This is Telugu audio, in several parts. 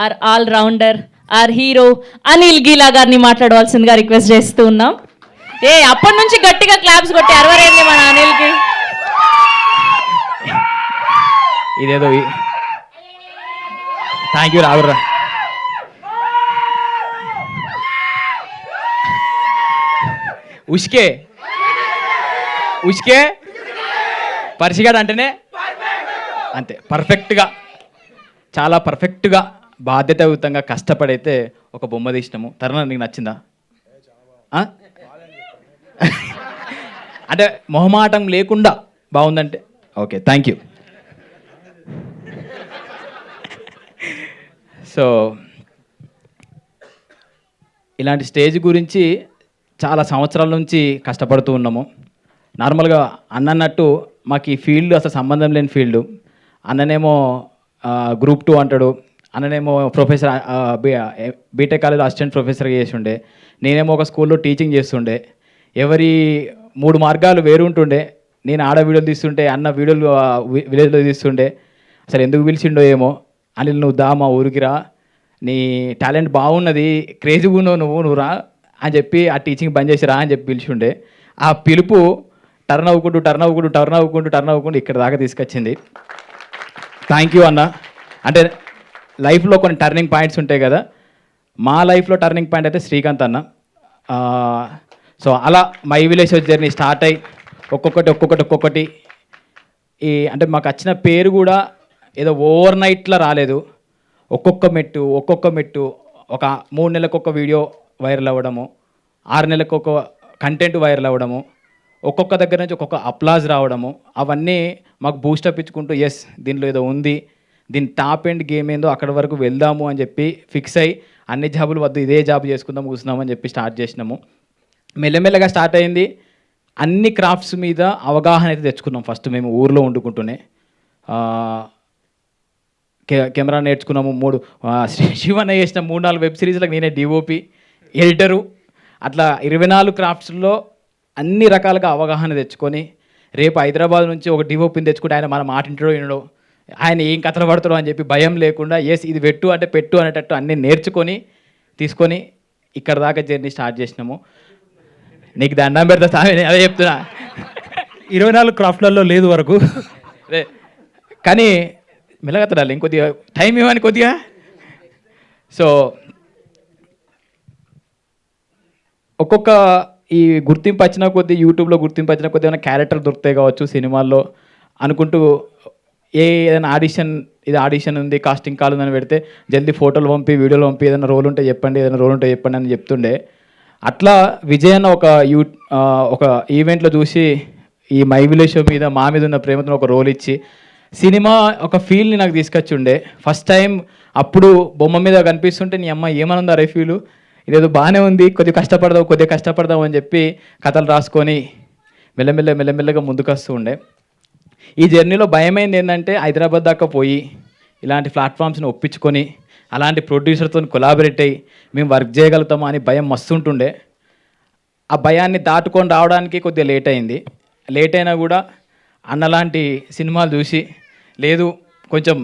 Are all rounder, our hero Anil Geela గారిని మాట్లాడవలసిందిగా రిక్వెస్ట్ చేస్తూ ఉన్నాం. అప్పటి నుంచి గట్టిగా క్లాప్స్ కొట్టి అరవరేంది మన అనిల్కి. ఇదేదో థ్యాంక్ యూ రావురా. ఉష్కే పరిచిగాడు అంటేనే అంతే, పర్ఫెక్ట్గా, చాలా పర్ఫెక్ట్గా బాధ్యతాయుతంగా కష్టపడైతే ఒక బొమ్మ తీసినాము. తరుణ నీకు నచ్చిందా? అంటే మొహమాటం లేకుండా బాగుందంటే ఓకే, థ్యాంక్ యూ. సో ఇలాంటి స్టేజ్ గురించి చాలా సంవత్సరాల నుంచి కష్టపడుతూ ఉన్నాము. నార్మల్గా అన్నట్టు మాకు ఈ ఫీల్డ్ అసలు సంబంధం లేని ఫీల్డ్. అన్ననేమో గ్రూప్ 2 అంటాడు, అన్ననేమో ప్రొఫెసర్ బీటెక్ కాలేజ్లో అసిస్టెంట్ ప్రొఫెసర్గా చేసి ఉండే, నేనేమో ఒక స్కూల్లో టీచింగ్ చేస్తుండే. ఎవరి 3 మార్గాలు వేరు ఉంటుండే. నేను ఆడ వీడియోలు తీస్తుంటే, అన్న వీడియోలు విలేజ్లో తీస్తుండే. అసలు ఎందుకు పిలిచిండో ఏమో, అనిల్ నువ్వు దా మా ఊరికి రా, నీ టాలెంట్ బాగున్నది, క్రేజీగా ఉన్నావు నువ్వు రా అని చెప్పి ఆ టీచింగ్ బంద్ చేసి రా అని చెప్పి పిలిచిండే. ఆ పిలుపు టర్న్ అవ్వకుండా ఇక్కడ దాకా తీసుకొచ్చింది. థ్యాంక్ యూ అన్న. అంటే లైఫ్లో కొన్ని టర్నింగ్ పాయింట్స్ ఉంటాయి కదా, మా లైఫ్లో టర్నింగ్ పాయింట్ అయితే శ్రీకాంత్ అన్న. సో అలా మై విలేజ్ జర్నీ స్టార్ట్ అయ్యి ఒక్కొక్కటి అంటే మాకు వచ్చిన పేరు కూడా ఏదో ఓవర్ నైట్లో రాలేదు. ఒక్కొక్క మెట్టు ఒక 3 నెలలకు ఒక వీడియో వైరల్ అవ్వడము, 6 నెలలకు ఒక కంటెంట్ వైరల్ అవ్వడము, ఒక్కొక్క దగ్గర నుంచి ఒక్కొక్క అప్లాజ్ రావడము, అవన్నీ మాకు బూస్టప్ ఇచ్చుకుంటూ ఎస్ దీనిలో ఏదో ఉంది, దీని టాప్ ఎండ్ గేమ్ ఏందో అక్కడి వరకు వెళ్దాము అని చెప్పి ఫిక్స్ అయ్యి అన్ని జాబులు వద్దు ఇదే జాబ్ చేసుకుందాం కూర్చున్నామని చెప్పి స్టార్ట్ చేసినాము. మెల్లమెల్లగా స్టార్ట్ అయింది. అన్ని క్రాఫ్ట్స్ మీద అవగాహన అయితే తెచ్చుకున్నాం. ఫస్ట్ మేము ఊర్లో వండుకుంటూనే కెమెరా నేర్చుకున్నాము. శివన్న చేసిన 3-4 వెబ్ సిరీస్లకు నేనే డిఓపి, ఎడిటరు. అట్లా 24 క్రాఫ్ట్స్లో అన్ని రకాలుగా అవగాహన తెచ్చుకొని రేపు హైదరాబాద్ నుంచి ఒక డిఓపిని తెచ్చుకుంటే ఆయన మన మాట ఇంటడో వినడో, ఆయన ఏం కథలు పడతాడో అని చెప్పి భయం లేకుండా ఎస్ ఇది పెట్టు అంటే పెట్టు అనేటట్టు అన్నీ నేర్చుకొని తీసుకొని ఇక్కడ దాకా జర్నీ స్టార్ట్ చేసినాము. నీకు దండం పెడతా సామి, అదే చెప్తున్నా. 24 క్రాఫ్ట్లలో లేదు వరకు, కానీ మెల్లగత్తడాలి ఇంకొద్దిగా టైం ఇవ్వని కొద్దిగా. సో ఒక్కొక్క ఈ గుర్తింపు వచ్చిన కొద్దీ, యూట్యూబ్లో గుర్తింపు వచ్చిన కొద్దీ ఏమైనా క్యారెక్టర్ దొరుకుతాయి కావచ్చు సినిమాల్లో అనుకుంటూ ఏదైనా ఆడిషన్ ఉంది, కాస్టింగ్ కాల్ ఉందని పెడితే జల్దీ ఫోటోలు పంపి వీడియోలు పంపి ఏదైనా రోల్ ఉంటే చెప్పండి అని చెప్తుండే. అట్లా విజయ్ అన్న ఒక ఈవెంట్లో చూసి ఈ మై విలేజ్ షో మీద మా మీద ఉన్న ప్రేమతో ఒక రోల్ ఇచ్చి సినిమా ఒక ఫీల్ని నాకు తీసుకొచ్చి ఉండే. ఫస్ట్ టైం అప్పుడు బొమ్మ మీద కనిపిస్తుంటే నీ అమ్మ ఏమనుందా రే ఫీలు, ఇదేదో బాగానే ఉంది, కొద్దిగా కష్టపడదాం అని చెప్పి కథలు రాసుకొని మెల్లమెల్లగా ముందుకు వస్తూ ఉండే. ఈ జర్నీలో భయమైంది ఏంటంటే హైదరాబాద్ దాకా పోయి ఇలాంటి ప్లాట్ఫామ్స్ని ఒప్పించుకొని అలాంటి ప్రొడ్యూసర్తో కొలాబరేట్ అయ్యి మేము వర్క్ చేయగలుగుతామా అని భయం మస్తుంటుండే. ఆ భయాన్ని దాటుకొని రావడానికి కొద్దిగా లేట్ అయింది. లేట్ అయినా కూడా అన్నలాంటి సినిమాలు చూసి లేదు కొంచెం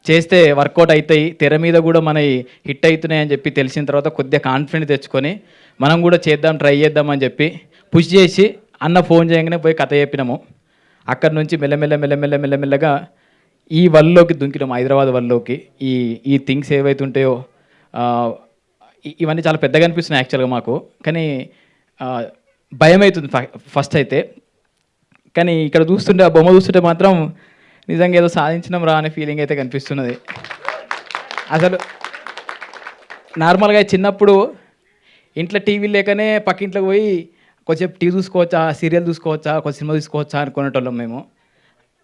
చేస్తే వర్కౌట్ అవుతాయి, తెర మీద కూడా మన హిట్ అవుతున్నాయి అని చెప్పి తెలిసిన తర్వాత కొద్దిగా కాన్ఫిడెంట్ తెచ్చుకొని మనం కూడా ట్రై చేద్దాం అని చెప్పి పుష్ చేసి అన్న ఫోన్ చేయగానే పోయి కథ చెప్పినాము. అక్కడి నుంచి మెల్లమెల్లగా ఈ వల్లోకి దుంకినాము, హైదరాబాద్ వల్లోకి. ఈ థింగ్స్ ఏవైతుంటాయో ఇవన్నీ చాలా పెద్దగా అనిపిస్తున్నాయి యాక్చువల్గా మాకు, కానీ భయం అవుతుంది ఫస్ట్ అయితే. కానీ ఇక్కడ చూస్తుంటే ఆ బొమ్మ చూస్తుంటే మాత్రం నిజంగా ఏదో సాధించినాం రా అనే ఫీలింగ్ అయితే కనిపిస్తున్నది. అసలు నార్మల్గా చిన్నప్పుడు ఇంట్లో టీవీ లేకనే పక్కింట్లోకి పోయి కొంచెం టీవీ చూసుకోవచ్చా, సీరియల్ చూసుకోవచ్చా, కొంచెం సినిమా చూసుకోవచ్చా అనుకునేటోళ్ళం మేము.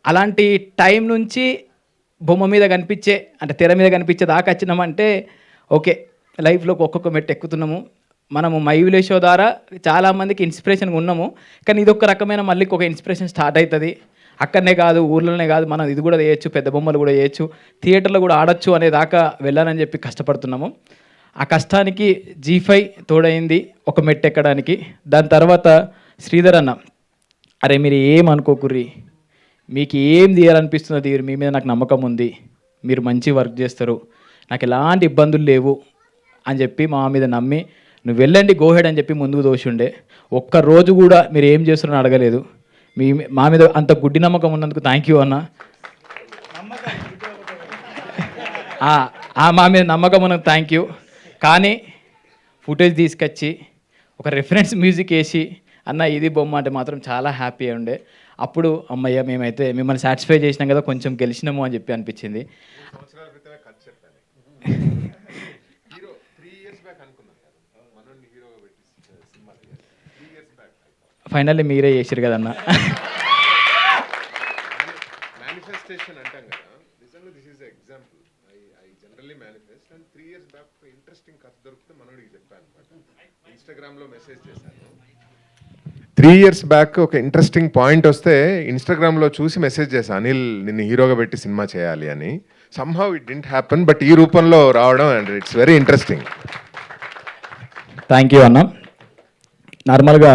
అలాంటి టైం నుంచి బొమ్మ మీద కనిపించే అంటే తెర మీద కనిపించే దాకా వచ్చినామంటే ఓకే లైఫ్లోకి ఒక్కొక్క మెట్టు ఎక్కుతున్నాము. మనము మై విలేజ్ షో ద్వారా చాలామందికి ఇన్స్పిరేషన్గా ఉన్నాము. కానీ ఇది ఒక రకమైన మళ్ళీ ఒక ఇన్స్పిరేషన్ స్టార్ట్ అవుతుంది. అక్కడనే కాదు, ఊర్లోనే కాదు, మనం ఇది కూడా చేయొచ్చు, పెద్ద బొమ్మలు కూడా చేయొచ్చు, థియేటర్లో కూడా ఆడొచ్చు అనే దాకా వెళ్ళాలని చెప్పి కష్టపడుతున్నాము. ఆ కష్టానికి G5 తోడైంది ఒక మెట్టు ఎక్కడానికి. దాని తర్వాత శ్రీధర్ అన్న, అరే మీరు ఏం అనుకోకుర్రి, మీకు ఏం తీయాలనిపిస్తున్నది, మీ మీద నాకు నమ్మకం ఉంది, మీరు మంచి వర్క్ చేస్తారు, నాకు ఎలాంటి ఇబ్బందులు లేవు అని చెప్పి మా మీద నమ్మి నువ్వు వెళ్ళండి గోహెడ్ అని చెప్పి ముందుకు దోషుండే. ఒక్కరోజు కూడా మీరు ఏం చేస్తున్నారని అడగలేదు. మా మీద అంత గుడ్డి నమ్మకం ఉన్నందుకు థ్యాంక్ యూ అన్న. మా మీద నమ్మకం ఉన్నందుకు థ్యాంక్ యూ. కానీ ఫుటేజ్ తీసుకొచ్చి ఒక రిఫరెన్స్ మ్యూజిక్ వేసి అన్న ఇది బొమ్మ అంటే మాత్రం చాలా హ్యాపీ ఉండే. అప్పుడు అమ్మయ్య మేమైతే మిమ్మల్ని సాటిస్ఫై చేసినాం కదా, కొంచెం గెలిచినాము అని చెప్పి అనిపించింది. ఫైనల్లీ మీరే చేసారు కదన్న. మేనిఫెస్టేషన్ అంటాం కదా, నిజంగా this is example. I generally manifest and 3 years back ఒక ఇంట్రెస్టింగ్ కథ దొరికితే మనోడికి చెప్పాను అనమాట. ఇన్స్టాగ్రామ్లో మెసేజ్ చేశాను. 3 years బ్యాక్ ఒక ఇంట్రెస్టింగ్ పాయింట్ వస్తే ఇన్స్టాగ్రామ్లో చూసి మెసేజ్ చేశాను, అనిల్ నిన్ను హీరోగా పెట్టి సినిమా చేయాలి అని. Somehow it didn't happen, but ఈ రూపంలో రావడం and it's very interesting. Thank you అన్న. నార్మల్గా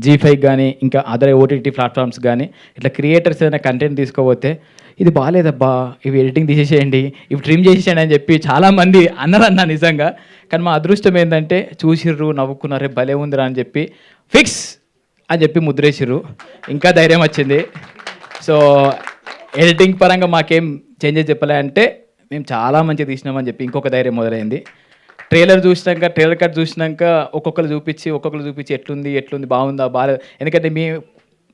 G5 కానీ ఇంకా అదర్ ఓటీటీ ప్లాట్ఫామ్స్ కానీ ఇట్లా క్రియేటర్స్ ఏదైనా కంటెంట్ తీసుకోపోతే ఇది బాగాలేదబ్బా, ఇవి ఎడిటింగ్ తీసేసేయండి, ఇవి ట్రిమ్ చేసేయండి అని చెప్పి చాలామంది అన్నారన్న నిజంగా. కానీ మా అదృష్టం ఏంటంటే చూసిర్రు, నవ్వుకున్నారు, భలే ఉందిరా అని చెప్పి ఫిక్స్ అని చెప్పి ముద్రేసిర్రు. ఇంకా ధైర్యం వచ్చింది. సో ఎడిటింగ్ పరంగా మాకేం చేంజెస్ చెప్పలే అంటే మేము చాలా మంచిగా తీసినామని చెప్పి ఇంకొక ధైర్యం మొదలైంది. ట్రైలర్ కట్ చూసినాక ఒక్కొక్కరు చూపించి ఎట్లుంది బాగుందా బాగాలేదు. ఎందుకంటే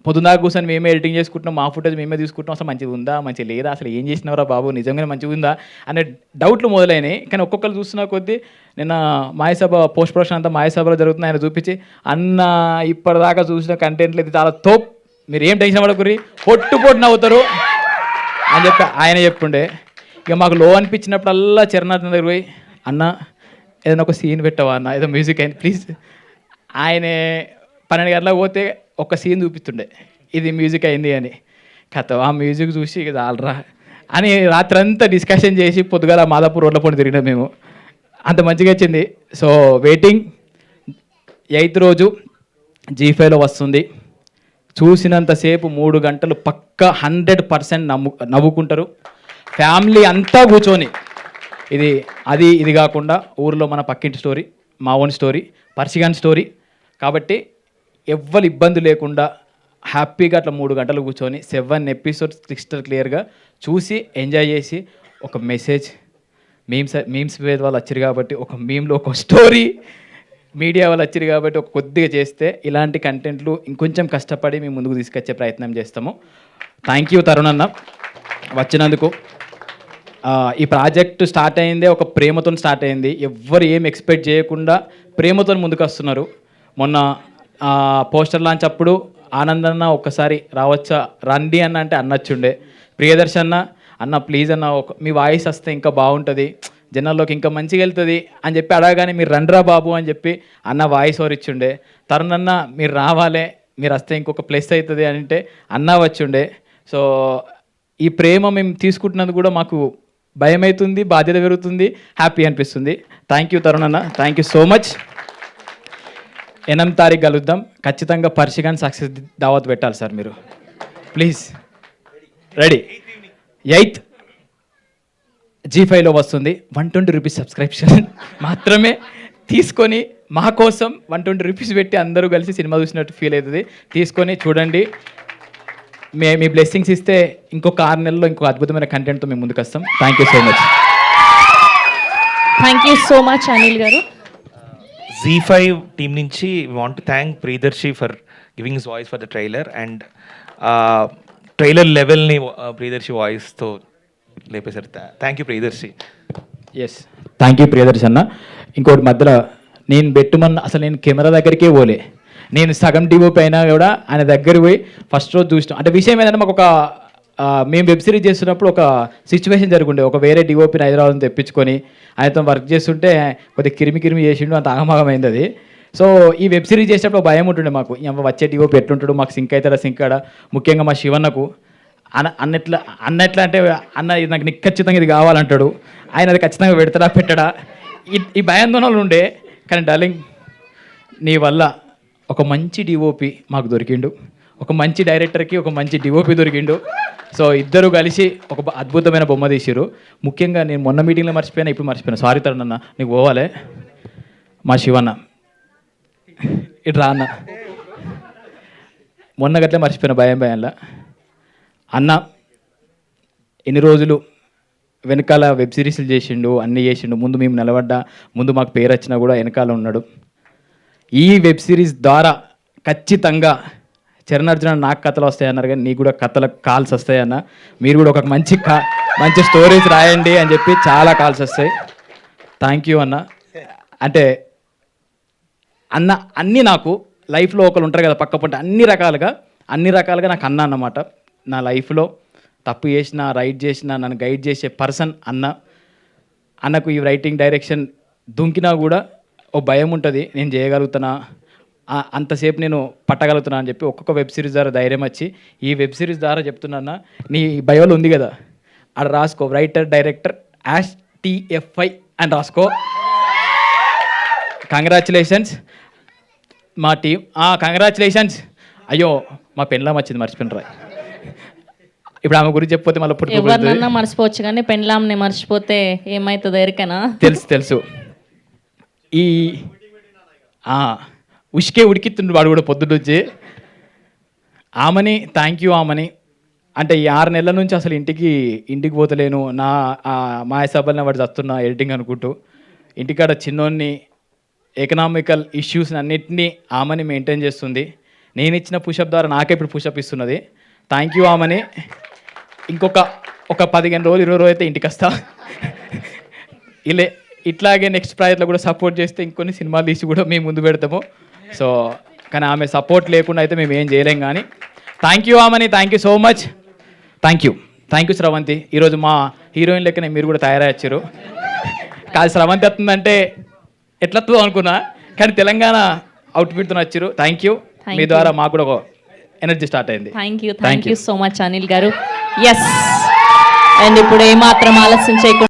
పొద్దున్నాక కూర్చొని మేమే ఎడిటింగ్ చేసుకుంటున్నాం, మా ఫుటేజ్ మేమే తీసుకుంటున్నాం, అసలు మంచిగా ఉందా మంచిగా లేదా, అసలు ఏం చేసినవరా బాబు నిజంగానే మంచిగా ఉందా అనే డౌట్లు మొదలైనాయి. కానీ ఒక్కొక్కరు చూస్తున్న కొద్దీ నిన్న మాయసభ పోస్ట్ ప్రొడక్షన్ అంతా మాయసభలో జరుగుతుంది, ఆయన చూపించి అన్న ఇప్పటిదాకా చూసిన కంటెంట్లు ఇది చాలా తోప్, మీరు ఏం టెన్షన్ పడకుర్రి, పొట్టు నవ్వుతారు అని చెప్పి ఆయన చెప్పుండే. ఇక మాకు లో అనిపించినప్పుడల్లా చిరణార్థం దగ్గర పోయి అన్న ఏదైనా ఒక సీన్ పెట్టవా అన్న, ఏదో మ్యూజిక్ అయింది ప్లీజ్. ఆయన 12 గంటలకు పోతే ఒక సీన్ చూపిస్తుండే ఇది మ్యూజిక్ అయింది అని. కథ ఆ మ్యూజిక్ చూసి ఇది ఆల్రా అని రాత్రంతా డిస్కషన్ చేసి పొద్దుగాల మాదాపూర్ రోడ్ల పొండి తిరిగినాం మేము. అంత మంచిగా వచ్చింది. సో వెయిటింగ్ 8th రోజు G5లో వస్తుంది. చూసినంతసేపు 3 గంటలు పక్కా 100% నవ్వుకుంటారు. ఫ్యామిలీ అంతా కూర్చొని ఇది కాకుండా ఊరిలో మన పక్కింటి స్టోరీ, మా ఓన్ స్టోరీ, పర్షిగాన్ స్టోరీ కాబట్టి ఎవ్వరు ఇబ్బంది లేకుండా హ్యాపీగా అట్లా 3 గంటలు కూర్చొని 7 episodes క్రిస్టల్ క్లియర్గా చూసి ఎంజాయ్ చేసి ఒక మెసేజ్ మీమ్స్ వాళ్ళు వచ్చారు కాబట్టి ఒక మీమ్లో ఒక స్టోరీ, మీడియా వాళ్ళు వచ్చారు కాబట్టి ఒక కొద్దిగా చేస్తే ఇలాంటి కంటెంట్లు ఇంకొంచెం కష్టపడి మేము ముందుకు తీసుకొచ్చే ప్రయత్నం చేస్తాము. థ్యాంక్ యూ తరుణ్ అన్న వచ్చినందుకు. ఈ ప్రాజెక్ట్ స్టార్ట్ అయిందే ఒక ప్రేమతో స్టార్ట్ అయింది. ఎవ్వరు ఏం ఎక్స్పెక్ట్ చేయకుండా ప్రేమతో ముందుకు వస్తున్నారు. మొన్న పోస్టర్ లాంచ్ అప్పుడు ఆనందన్న ఒక్కసారి రావచ్చా రండి అన్న అంటే అన్నచ్చుండే. ప్రియదర్శి అన్న ప్లీజ్ అన్న మీ వాయిస్ వస్తే ఇంకా బాగుంటుంది, జనాల్లోకి ఇంకా మంచిగా వెళ్తుంది అని చెప్పి అడగగానే మీరు రండ్రా బాబు అని చెప్పి అన్న వాయిస్ ఓవర్ ఇచ్చుండే. తరుణ్ అన్న మీరు రావాలే, మీరు వస్తే ఇంకొక ప్లస్ అవుతుంది అని అంటే అన్న వచ్చుండే. సో ఈ ప్రేమ మేము తీసుకుంటున్నందుకు కూడా మాకు భయం అవుతుంది, బాధ్యత పెరుగుతుంది, హ్యాపీ అనిపిస్తుంది. థ్యాంక్ యూ తరుణ్ అన్న, థ్యాంక్ యూ సో మచ్. 8వ తారీఖు కలుద్దాం. ఖచ్చితంగా పర్షిగాన్ సక్సెస్ దావత్ పెట్టాలి సార్ మీరు ప్లీజ్. రెడీ. 8th G5లో వస్తుంది. 120 రూపీస్ సబ్స్క్రిప్షన్ మాత్రమే తీసుకొని మా కోసం 120 రూపీస్ పెట్టి అందరూ కలిసి సినిమా చూసినట్టు ఫీల్ అవుతుంది. తీసుకొని చూడండి. మీ బ్లెస్సింగ్స్ ఇస్తే ఇంకొక 6 నెలల్లో ఇంకొక అద్భుతమైన కంటెంట్తో మేము ముందుకు వస్తాం. Thank you so much. Thank you so much Anil గారు. Z5 టీమ్ నుంచి want to thank Priyadarshi for giving his voice for the trailer and trailer లెవెల్ని ప్రియదర్శి వాయిస్తో లేపేశారు. Thank you Priyadarshi. Yes thank you Priyadarshi అన్న. ఇంకోటి మధ్యలో నేను అసలు నేను కెమెరా దగ్గరికే పోలే, నేను సగం డివోపి అయినా కూడా ఆయన దగ్గర పోయి ఫస్ట్ రోజు చూసినాం. అంటే విషయం ఏంటంటే మాకు మేము వెబ్ సిరీస్ చేస్తున్నప్పుడు ఒక సిచ్యువేషన్ జరుగుండే. ఒక వేరే డివోపిని హైదరాబాద్ తెప్పించుకొని ఆయనతో వర్క్ చేస్తుంటే కొద్దిగా కిరిమి చేసిండు, అంత ఆగమాగమైంది అది. సో ఈ వెబ్ సిరీస్ చేసేటప్పుడు భయం ఉంటుండే మాకు, వచ్చే డివోపి ఎట్లుంటాడు, మాకు సింక్ అవుతాడా సింక్ కాడా. ముఖ్యంగా మా శివన్నకు అన్నెట్లా అంటే అన్న ఇది నాకు ఖచ్చితంగా ఇది కావాలంటాడు, ఆయన అది ఖచ్చితంగా పెట్టడా ఈ భయాందోళనలు ఉండే. కానీ డార్లింగ్ నీ వల్ల ఒక మంచి డిఓపి మాకు దొరికిండు, ఒక మంచి డైరెక్టర్కి ఒక మంచి డిఓపి దొరికిండు. సో ఇద్దరు కలిసి ఒక అద్భుతమైన బొమ్మ తీసిరు. ముఖ్యంగా నేను మొన్న మీటింగ్లో మర్చిపోయినా, ఇప్పుడు మర్చిపోయినా, సారీ తరుణ్ అన్న, నీకు పోవాలే. మా శివన్న ఇటు రా అన్న, మొన్న గట్లే మర్చిపోయినా భయంలో. అన్న ఎన్ని రోజులు వెనకాల వెబ్ సిరీస్లు చేసిండు, అన్నీ చేసిండు. ముందు మేము నిలబడ్డా, ముందు మాకు పేరు వచ్చినా కూడా వెనకాల ఉన్నాడు. ఈ వెబ్ సిరీస్ ద్వారా ఖచ్చితంగా చరణ్ అర్జున నాకు కథలు వస్తాయన్నారు, కానీ నీకు కూడా కథలకు కాల్స్ వస్తాయన్న. మీరు కూడా ఒక మంచి స్టోరీస్ రాయండి అని చెప్పి చాలా కాల్స్ వస్తాయి. థ్యాంక్ యూ అన్న. అంటే అన్న అన్నీ నాకు లైఫ్లో ఒకరు ఉంటారు కదా పక్క పంట, అన్ని రకాలుగా నాకు అన్న అన్నమాట. నా లైఫ్లో తప్పు చేసిన, రైట్ చేసిన, నన్ను గైడ్ చేసే పర్సన్ అన్న. అన్నకు ఈ రైటింగ్ డైరెక్షన్ దుంకినా కూడా ఓ భయం ఉంటుంది, నేను చేయగలుగుతానా, అంతసేపు నేను పట్టగలుగుతున్నా అని చెప్పి ఒక్కొక్క వెబ్ సిరీస్ ద్వారా ధైర్యం వచ్చి ఈ వెబ్ సిరీస్ ద్వారా చెప్తున్నా. నీ బయోలో ఉంది కదా, అక్కడ రాసుకో రైటర్ డైరెక్టర్ #TFI అని రాసుకో. కంగ్రాచులేషన్స్ మా టీం. కంగ్రాచులేషన్స్. అయ్యో మా పెళ్ళాం వచ్చింది, మర్చిపోయినరా. ఇప్పుడు ఆమె గురించి చెప్పిపోతే మళ్ళీ ఎవరినన్నా మర్చిపోవచ్చు, కానీ పెండ్లాంని మర్చిపోతే ఏమవుతుందో ఎరికనా? తెలుసు. ఈ ఉష్కే ఉడికితుండు వాడు కూడా పొద్దున్నొచ్చి. ఆమెని థ్యాంక్ యూ ఆమెని. అంటే ఈ 6 నెలల నుంచి అసలు ఇంటికి పోతలేను, నా మాయసభల్ని వాడు చస్తున్నా ఎడిటింగ్ అనుకుంటూ. ఇంటికాడ చిన్నోన్ని ఎకనామికల్ ఇష్యూస్ అన్నిటినీ ఆమెని మెయింటైన్ చేస్తుంది. నేను ఇచ్చిన పుషప్ ద్వారా నాకే ఇప్పుడు పుషప్ ఇస్తున్నది. థ్యాంక్ యూ ఆమెని. ఇంకొక 15 రోజులు 20 రోజులు అయితే ఇంటికి వస్తా. ఇట్లాగే నెక్స్ట్ ప్రాజెక్ట్లో కూడా సపోర్ట్ చేస్తే ఇంకొన్ని సినిమాలు తీసి కూడా మేము ముందు పెడతాము. సో కానీ ఆమె సపోర్ట్ లేకుండా అయితే మేము ఏం చేయలేం. కానీ థ్యాంక్ యూ ఆమెని, thank you so much. Thank you Sravanthi. ఈరోజు మా హీరోయిన్ లెక్కనే మీరు కూడా తయారయ్యారు. కాదు శ్రవంతి వస్తుందంటే ఎట్లా వస్తుందో అనుకున్నా, కానీ తెలంగాణ అవుట్ఫిట్తో వచ్చారు. Thank you. మీ ద్వారా మాకు కూడా ఒక ఎనర్జీ స్టార్ట్ అయింది. Thank you so much Anil గారు. ఎస్, అండ్ ఇప్పుడు ఏమాత్రం ఆలస్యం చేయకుండా